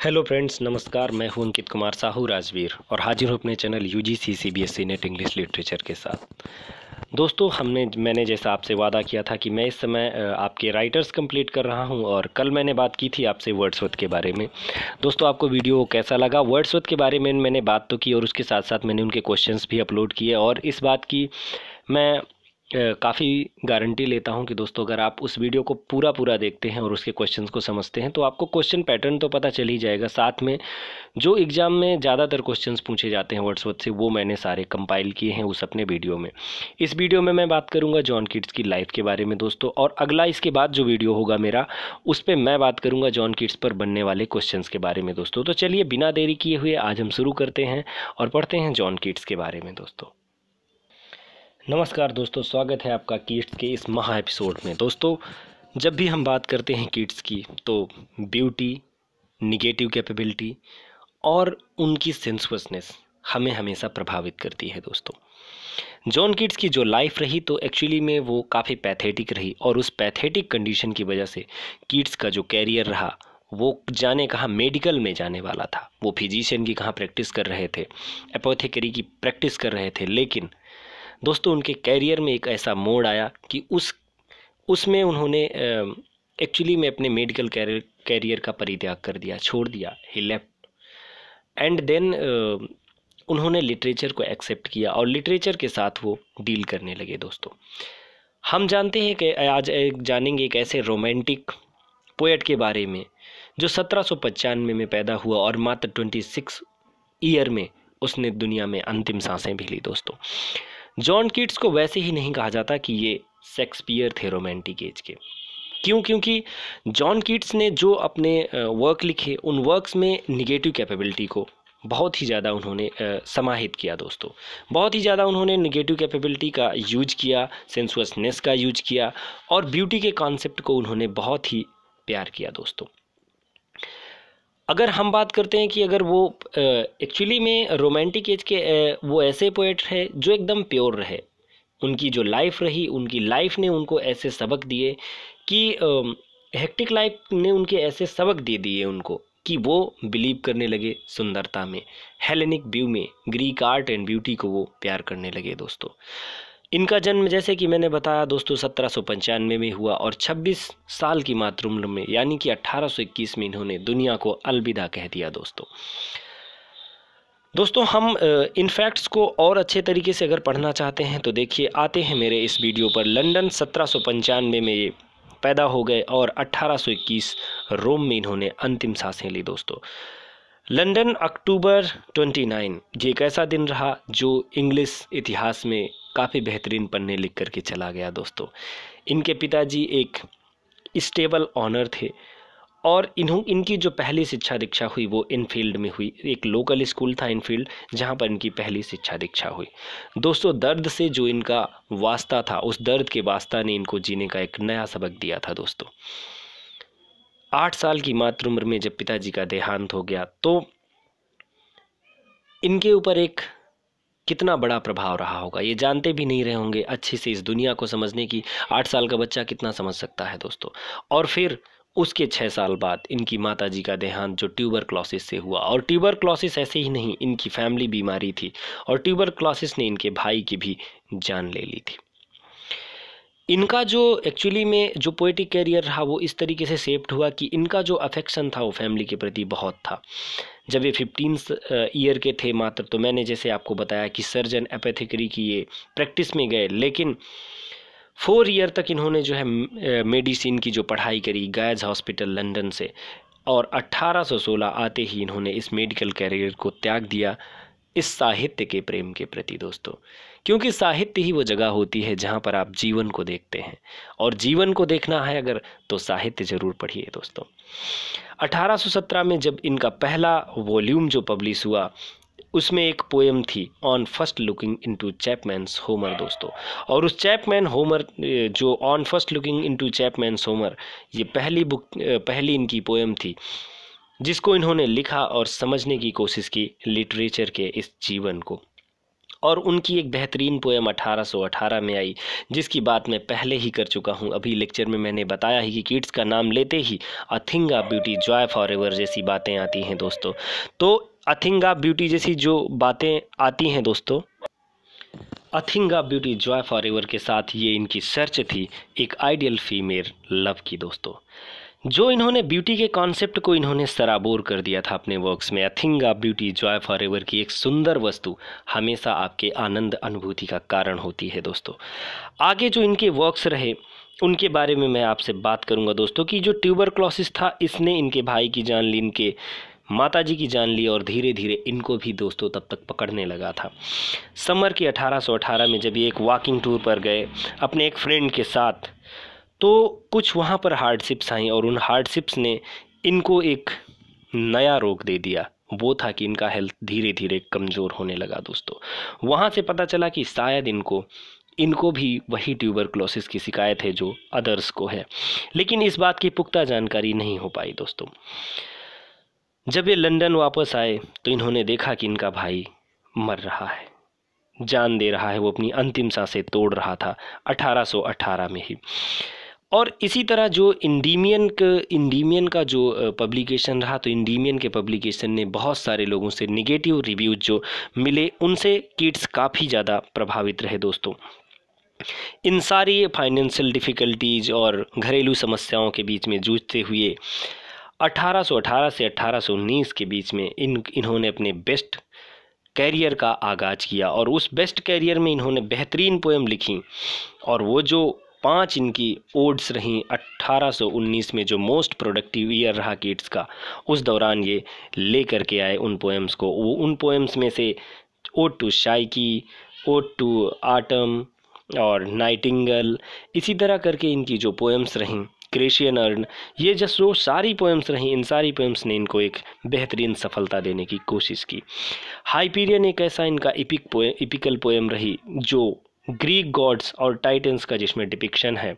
Hello friends, नमस्कार। मैं हूं अंकित कुमार साहू राजवीर और हाजिर हूं अपने channel UGC CBSE net English literature के साथ। दोस्तों, मैंने जैसा आपसे वादा किया था कि मैं इस समय आपके राइटर्स कंप्लीट कर रहा हूं और कल मैंने बात की थी आपसे वर्ड्सवर्थ के बारे में। दोस्तों, आपको वीडियो कैसा लगा? वर्ड्सवर्थ के बारे में मैंने बात तो की और उसके साथ साथ मैंने उनके क्वेश्चंस भी अपलोड किए और इस बात की मैं काफ़ी गारंटी लेता हूं कि दोस्तों, अगर आप उस वीडियो को पूरा देखते हैं और उसके क्वेश्चंस को समझते हैं तो आपको क्वेश्चन पैटर्न तो पता चल ही जाएगा। साथ में जो एग्ज़ाम में ज़्यादातर क्वेश्चंस पूछे जाते हैं वर्ड्सवर्थ से, वो मैंने सारे कंपाइल किए हैं उस अपने वीडियो में। इस वीडियो में मैं बात करूंगा जॉन कीट्स की लाइफ के बारे में दोस्तों, और अगला इसके बाद जो वीडियो होगा मेरा, उस पर मैं बात करूंगा जॉन कीट्स पर बनने वाले क्वेश्चंस के बारे में दोस्तों। तो चलिए बिना देरी किए हुए आज हम शुरू करते हैं और पढ़ते हैं जॉन कीट्स के बारे में दोस्तों। नमस्कार दोस्तों, स्वागत है आपका कीट्स के इस महा एपिसोड में। दोस्तों, जब भी हम बात करते हैं कीट्स की तो ब्यूटी, निगेटिव कैपेबिलिटी और उनकी सेंसुअसनेस हमें हमेशा प्रभावित करती है दोस्तों। जॉन कीट्स की जो लाइफ रही तो एक्चुअली में वो काफ़ी पैथेटिक रही और उस पैथेटिक कंडीशन की वजह से कीट्स का जो कैरियर रहा वो जाने कहाँ मेडिकल में जाने वाला था। वो फिजिशियन की कहाँ प्रैक्टिस कर रहे थे, एपोथेकेरी की प्रैक्टिस कर रहे थे, लेकिन दोस्तों उनके कैरियर में एक ऐसा मोड़ आया कि उसमें उन्होंने एक्चुअली में अपने मेडिकल कैरियर का परित्याग कर दिया, छोड़ दिया। ही लेफ्ट एंड देन उन्होंने लिटरेचर को एक्सेप्ट किया और लिटरेचर के साथ वो डील करने लगे दोस्तों। हम जानते हैं कि आज जानेंगे एक ऐसे रोमांटिक पोएट के बारे में जो 1795 में पैदा हुआ और मात्र 26 ईयर में उसने दुनिया में अंतिम सांसें भी ली दोस्तों। जॉन कीट्स को वैसे ही नहीं कहा जाता कि ये शेक्सपियर थे रोमांटिक एज के। क्यों? क्योंकि जॉन कीट्स ने जो अपने वर्क लिखे उन वर्क्स में निगेटिव कैपेबिलिटी को बहुत ही ज़्यादा उन्होंने समाहित किया दोस्तों। बहुत ही ज़्यादा उन्होंने निगेटिव कैपेबिलिटी का यूज किया, सेंसुअसनेस का यूज किया और ब्यूटी के कॉन्सेप्ट को उन्होंने बहुत ही प्यार किया दोस्तों। अगर हम बात करते हैं कि अगर वो एक्चुअली में रोमांटिक एज के वो ऐसे पोएट है जो एकदम प्योर रहे, उनकी जो लाइफ रही, उनकी लाइफ ने उनको ऐसे सबक दिए कि हेक्टिक लाइफ ने उनके ऐसे सबक दे दिए उनको कि वो बिलीव करने लगे सुंदरता में, हेलेनिक व्यू में, ग्रीक आर्ट एंड ब्यूटी को वो प्यार करने लगे दोस्तों। इनका जन्म जैसे कि मैंने बताया दोस्तों 1795 में हुआ और 26 साल की मात्र उम्र में यानी कि 1821 में इन्होंने दुनिया को अलविदा कह दिया दोस्तों। हम इन फैक्ट्स को और अच्छे तरीके से अगर पढ़ना चाहते हैं तो देखिए, आते हैं मेरे इस वीडियो पर। लंदन 1795 में ये पैदा हो गए और 1821 रोम में इन्होंने अंतिम सांसें ली दोस्तों। लंदन अक्टूबर 29, ये एक ऐसा दिन रहा जो इंग्लिश इतिहास में काफ़ी बेहतरीन पन्ने लिख करके चला गया दोस्तों। इनके पिताजी एक स्टेबल ऑनर थे और इनकी जो पहली शिक्षा दीक्षा हुई वो इनफील्ड में हुई। एक लोकल स्कूल था इनफील्ड, जहाँ पर इनकी पहली शिक्षा दीक्षा हुई दोस्तों। दर्द से जो इनका वास्ता था, उस दर्द के वास्ता ने इनको जीने का एक नया सबक दिया था दोस्तों। 8 साल की मात्र उम्र में जब पिताजी का देहांत हो गया तो इनके ऊपर एक कितना बड़ा प्रभाव रहा होगा ये जानते भी नहीं रहे होंगे अच्छे से इस दुनिया को समझने की। 8 साल का बच्चा कितना समझ सकता है दोस्तों। और फिर उसके 6 साल बाद इनकी माताजी का देहांत जो ट्यूबरक्लोसिस से हुआ, और ट्यूबरक्लोसिस ऐसे ही नहीं, इनकी फैमिली बीमारी थी और ट्यूबरक्लोसिस ने इनके भाई की भी जान ले ली थी। इनका जो एक्चुअली में जो पोएटिक कैरियर रहा वो इस तरीके से शेप्ड हुआ कि इनका जो अफेक्शन था वो फैमिली के प्रति बहुत था। जब ये 15 ईयर के थे मात्र, तो मैंने जैसे आपको बताया कि सर्जन एपोथेकेरी की ये प्रैक्टिस में गए, लेकिन 4 ईयर तक इन्होंने जो है मेडिसिन की जो पढ़ाई करी गायज हॉस्पिटल लंदन से, और 1816 आते ही इन्होंने इस मेडिकल कैरियर को त्याग दिया इस साहित्य के प्रेम के प्रति दोस्तों। क्योंकि साहित्य ही वो जगह होती है जहाँ पर आप जीवन को देखते हैं, और जीवन को देखना है अगर तो साहित्य जरूर पढ़िए दोस्तों। 1817 में जब इनका पहला वॉल्यूम जो पब्लिश हुआ उसमें एक पोएम थी on first looking into Chapman's Homer दोस्तों। और उस चैपमैन होमर जो on first looking into Chapman's Homer, ये पहली इनकी पोएम थी जिसको इन्होंने लिखा और समझने की कोशिश की लिटरेचर के इस जीवन को। और उनकी एक बेहतरीन पोएम 1818 में आई, जिसकी बात मैं पहले ही कर चुका हूँ। अभी लेक्चर में मैंने बताया ही कि कीट्स का नाम लेते ही a thing of beauty, joy for ever जैसी बातें आती हैं दोस्तों। तो अ थिंग ऑफ ब्यूटी जैसी जो बातें आती हैं दोस्तों, अ thing of beauty joy for ever के साथ ये इनकी सर्च थी एक आइडियल फीमेल लव की दोस्तों। जो इन्होंने ब्यूटी के कॉन्सेप्ट को इन्होंने सराबोर कर दिया था अपने वर्क्स में। अ thing of beauty joy for ever की एक सुंदर वस्तु हमेशा आपके आनंद अनुभूति का कारण होती है दोस्तों। आगे जो इनके वर्क्स रहे उनके बारे में मैं आपसे बात करूंगा दोस्तों कि जो ट्यूबरक्लोसिस था इसने इनके भाई की जान ली, इनके माताजी की जान ली और धीरे धीरे इनको भी दोस्तों तब तक पकड़ने लगा था। समर की 1818 में जब ये एक वॉकिंग टूर पर गए अपने एक फ्रेंड के साथ, तो कुछ वहाँ पर हार्डशिप्स आई और उन हार्डशिप्स ने इनको एक नया रोग दे दिया। वो था कि इनका हेल्थ धीरे धीरे कमज़ोर होने लगा दोस्तों। वहाँ से पता चला कि शायद इनको भी वही ट्यूबरक्लोसिस की शिकायत है जो अदर्स को है, लेकिन इस बात की पुख्ता जानकारी नहीं हो पाई दोस्तों। जब ये लंदन वापस आए तो इन्होंने देखा कि इनका भाई मर रहा है, जान दे रहा है, वो अपनी अंतिम सांसें तोड़ रहा था 1818 में ही। और इसी तरह जो इंडीमियन का जो पब्लिकेशन रहा, तो इंडीमियन के पब्लिकेशन ने बहुत सारे लोगों से निगेटिव रिव्यूज जो मिले उनसे कीट्स काफ़ी ज़्यादा प्रभावित रहे दोस्तों। इन सारी फाइनेंशियल डिफ़िकल्टीज और घरेलू समस्याओं के बीच में जूझते हुए 1818 से 1819 के बीच में इन्होंने अपने बेस्ट कैरियर का आगाज़ किया और उस बेस्ट कैरियर में इन्होंने बेहतरीन पोएम लिखी। और वो जो 5 इनकी ओड्स रहीं 1819 में, जो मोस्ट प्रोडक्टिव ईयर रहा कीट्स का, उस दौरान ये ले करके आए उन पोएम्स को। वो उन पोएम्स में से ode to Psyche, ode to autumn और नाइटिंगेल, इसी तरह करके इनकी जो पोएम्स रहीं, ग्रेशियन अर्न, ये जो सारी पोएम्स रहीं, इन सारी पोएम्स ने इनको एक बेहतरीन सफलता देने की कोशिश की। हाइपीरियन एक ऐसा इनका इपिकल पोएम रही जो ग्रीक गॉड्स और टाइटन्स का जिसमें डिपिक्शन है।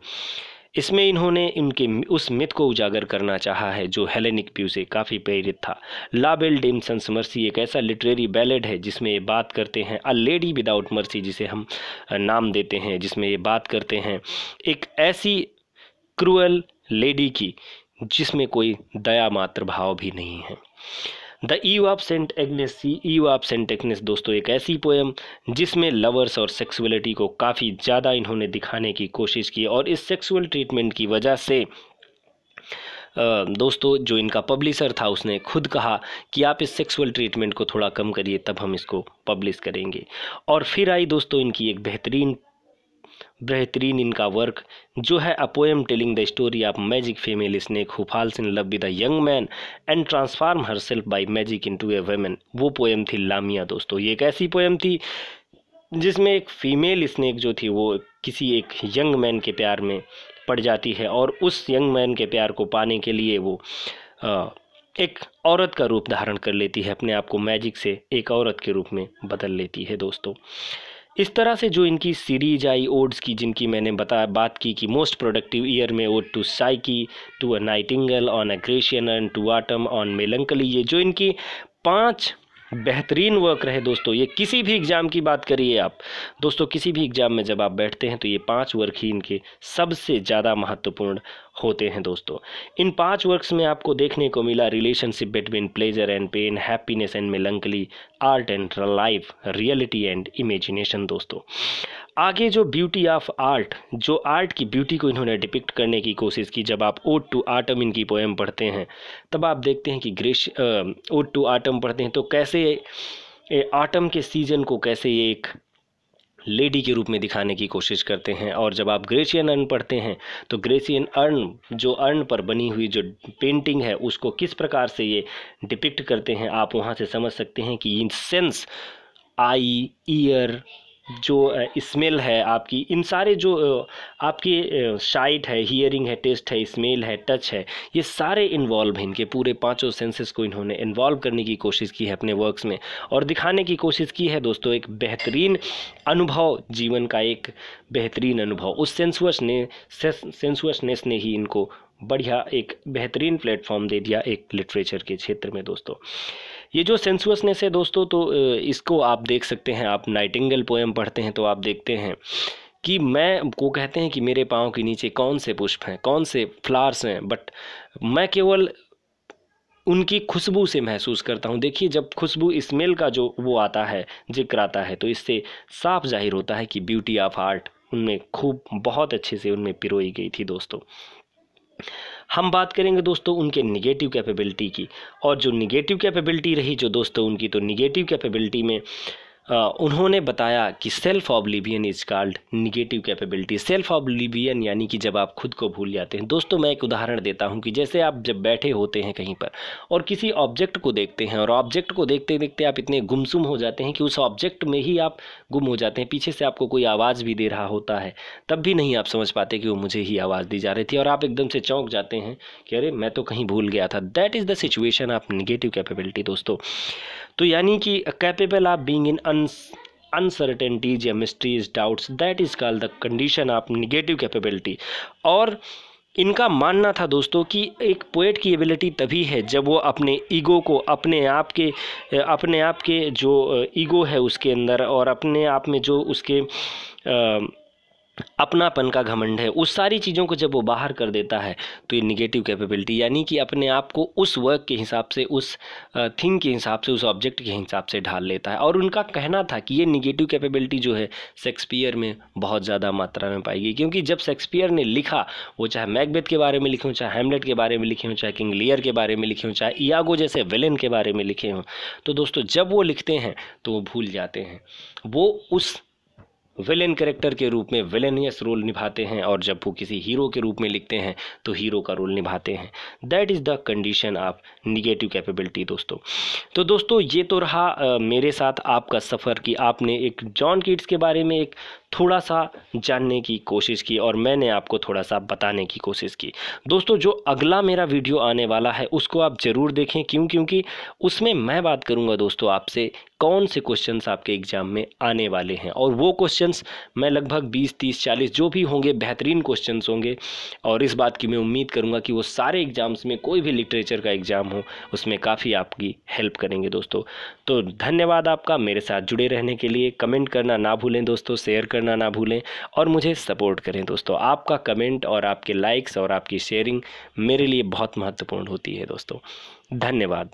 इसमें इन्होंने इनके उस मिथ को उजागर करना चाहा है जो हेलेनिक व्यू से काफ़ी प्रेरित था। ला बेल डेमसन्स मर्सी एक ऐसा लिटरेरी बैलेड है जिसमें ये बात करते हैं अ लेडी विदाउट मर्सी, जिसे हम नाम देते हैं, जिसमें ये बात करते हैं एक ऐसी क्रूअल लेडी की जिसमें कोई दया मात्र भाव भी नहीं है। The eve of saint Agnes दोस्तों एक ऐसी पोएम जिसमें लवर्स और सेक्सुअलिटी को काफ़ी ज़्यादा इन्होंने दिखाने की कोशिश की और इस सेक्सुअल ट्रीटमेंट की वजह से दोस्तों जो इनका पब्लिशर था उसने खुद कहा कि आप इस सेक्सुअल ट्रीटमेंट को थोड़ा कम करिए, तब हम इसको पब्लिश करेंगे। और फिर आई दोस्तों इनकी एक बेहतरीन इनका वर्क जो है a poem telling the story of magic female snake who falls in love with a young man and transform herself by magic into a woman. वो पोएम थी लामिया दोस्तों। ये एक ऐसी पोएम थी जिसमें एक फीमेल स्नेक जो थी वो किसी एक यंग मैन के प्यार में पड़ जाती है और उस यंग मैन के प्यार को पाने के लिए वो एक औरत का रूप धारण कर लेती है, अपने आप को मैजिक से एक औरत के रूप में बदल लेती है दोस्तों। इस तरह से जो इनकी सीरीज आई ओड्स की, जिनकी मैंने बात की कि मोस्ट प्रोडक्टिव ईयर में ode to Psyche, to a nightingale, on a Grecian urn, to autumn, on melancholy, ये जो इनकी 5 बेहतरीन वर्क रहे दोस्तों। ये किसी भी एग्ज़ाम की बात करिए आप दोस्तों, किसी भी एग्ज़ाम में जब आप बैठते हैं तो ये 5 वर्क ही इनके सबसे ज़्यादा महत्वपूर्ण होते हैं दोस्तों। इन 5 वर्क्स में आपको देखने को मिला relationship between pleasure and pain, happiness and melancholy, art and life, reality and imagination दोस्तों। आगे जो ब्यूटी ऑफ आर्ट, जो आर्ट की ब्यूटी को इन्होंने डिपिक्ट करने की कोशिश की। जब आप ओड टू आटम इनकी पोएम पढ़ते हैं तब आप देखते हैं कि ओड टू आटम पढ़ते हैं तो कैसे आटम के सीजन को कैसे ये एक लेडी के रूप में दिखाने की कोशिश करते हैं। और जब आप ग्रेशियन अर्न पढ़ते हैं तो ग्रेशियन अर्न, जो अर्न पर बनी हुई जो पेंटिंग है उसको किस प्रकार से ये डिपिक्ट करते हैं, आप वहाँ से समझ सकते हैं कि इन सेंस, आई, ईयर, जो स्मेल है आपकी, इन सारे जो आपकी साइट है, हियरिंग है, टेस्ट है, स्मेल है, टच है, ये सारे इन्वॉल्व हैं। इनके पूरे 5 सेंसेस को इन्होंने इन्वॉल्व करने की कोशिश की है अपने वर्क्स में और दिखाने की कोशिश की है दोस्तों एक बेहतरीन अनुभव, जीवन का एक बेहतरीन अनुभव। उस सेंसुअसनेस ने ही इनको बढ़िया एक बेहतरीन प्लेटफॉर्म दे दिया एक लिटरेचर के क्षेत्र में दोस्तों। ये जो सेंसुअसनेस है दोस्तों, तो इसको आप देख सकते हैं, आप नाइटिंगेल पोएम पढ़ते हैं तो आप देखते हैं कि मैं को कहते हैं कि मेरे पाँव के नीचे कौन से पुष्प हैं, कौन से फ्लावर्स हैं, बट मैं केवल उनकी खुशबू से महसूस करता हूँ। देखिए, जब खुशबू स्मेल का जो वो आता है, जिक्र आता है, तो इससे साफ जाहिर होता है कि ब्यूटी ऑफ आर्ट उनमें खूब बहुत अच्छे से उनमें पिरोई गई थी दोस्तों। हम बात करेंगे दोस्तों उनके निगेटिव कैपेबिलिटी की, और जो निगेटिव कैपेबिलिटी रही जो दोस्तों उनकी, तो निगेटिव कैपेबिलिटी में उन्होंने बताया कि self oblivion is called negative capability. Self oblivion यानी कि जब आप खुद को भूल जाते हैं। दोस्तों मैं एक उदाहरण देता हूं कि जैसे आप जब बैठे होते हैं कहीं पर और किसी ऑब्जेक्ट को देखते हैं, और ऑब्जेक्ट को देखते देखते आप इतने गुमसुम हो जाते हैं कि उस ऑब्जेक्ट में ही आप गुम हो जाते हैं। पीछे से आपको कोई आवाज़ भी दे रहा होता है, तब भी नहीं आप समझ पाते कि वो मुझे ही आवाज़ दी जा रही थी, और आप एकदम से चौंक जाते हैं कि अरे मैं तो कहीं भूल गया था। That is the situation of negative capability दोस्तों। तो यानी कि capable of being in uncertainties या mysteries, doubts, that is called the condition of negative capability. और इनका मानना था दोस्तों कि एक पोएट की एबिलिटी तभी है जब वो अपने ईगो को, अपने आप के जो ईगो है उसके अंदर, और अपने आप में जो उसके अपनापन का घमंड है, उस सारी चीज़ों को जब वो बाहर कर देता है, तो ये निगेटिव कैपेबिलिटी, यानी कि अपने आप को उस वर्क के हिसाब से, उस थिंग के हिसाब से, उस ऑब्जेक्ट के हिसाब से ढाल लेता है। और उनका कहना था कि ये निगेटिव कैपेबिलिटी जो है शेक्सपियर में बहुत ज़्यादा मात्रा में पाई गई, क्योंकि जब शेक्सपियर ने लिखा, वो चाहे मैकबेथ के बारे में लिखे हों, चाहे हैमलेट के बारे में लिखे हों, चाहे किंग लियर के बारे में लिखे हों, चाहे इयागो जैसे विलेन के बारे में लिखे हों, तो दोस्तों जब वो लिखते हैं तो वो भूल जाते हैं, वो उस विलेन कैरेक्टर के रूप में विलेनियस रोल निभाते हैं, और जब वो किसी हीरो के रूप में लिखते हैं तो हीरो का रोल निभाते हैं। That is the condition of negative capability दोस्तों। तो दोस्तों ये तो रहा मेरे साथ आपका सफ़र कि आपने एक जॉन कीट्स के बारे में एक थोड़ा सा जानने की कोशिश की, और मैंने आपको थोड़ा सा बताने की कोशिश की। दोस्तों जो अगला मेरा वीडियो आने वाला है उसको आप ज़रूर देखें, क्योंकि उसमें मैं बात करूंगा दोस्तों आपसे कौन से क्वेश्चंस आपके एग्ज़ाम में आने वाले हैं, और वो क्वेश्चंस मैं लगभग 20, 30, 40 जो भी होंगे बेहतरीन क्वेश्चंस होंगे, और इस बात की मैं उम्मीद करूंगा कि वो सारे एग्ज़ाम्स में, कोई भी लिटरेचर का एग्ज़ाम हो, उसमें काफ़ी आपकी हेल्प करेंगे दोस्तों। तो धन्यवाद आपका मेरे साथ जुड़े रहने के लिए। कमेंट करना ना भूलें दोस्तों, शेयर करना ना भूलें, और मुझे सपोर्ट करें दोस्तों। आपका कमेंट और आपके लाइक्स और आपकी शेयरिंग मेरे लिए बहुत महत्वपूर्ण होती है दोस्तों। धन्यवाद।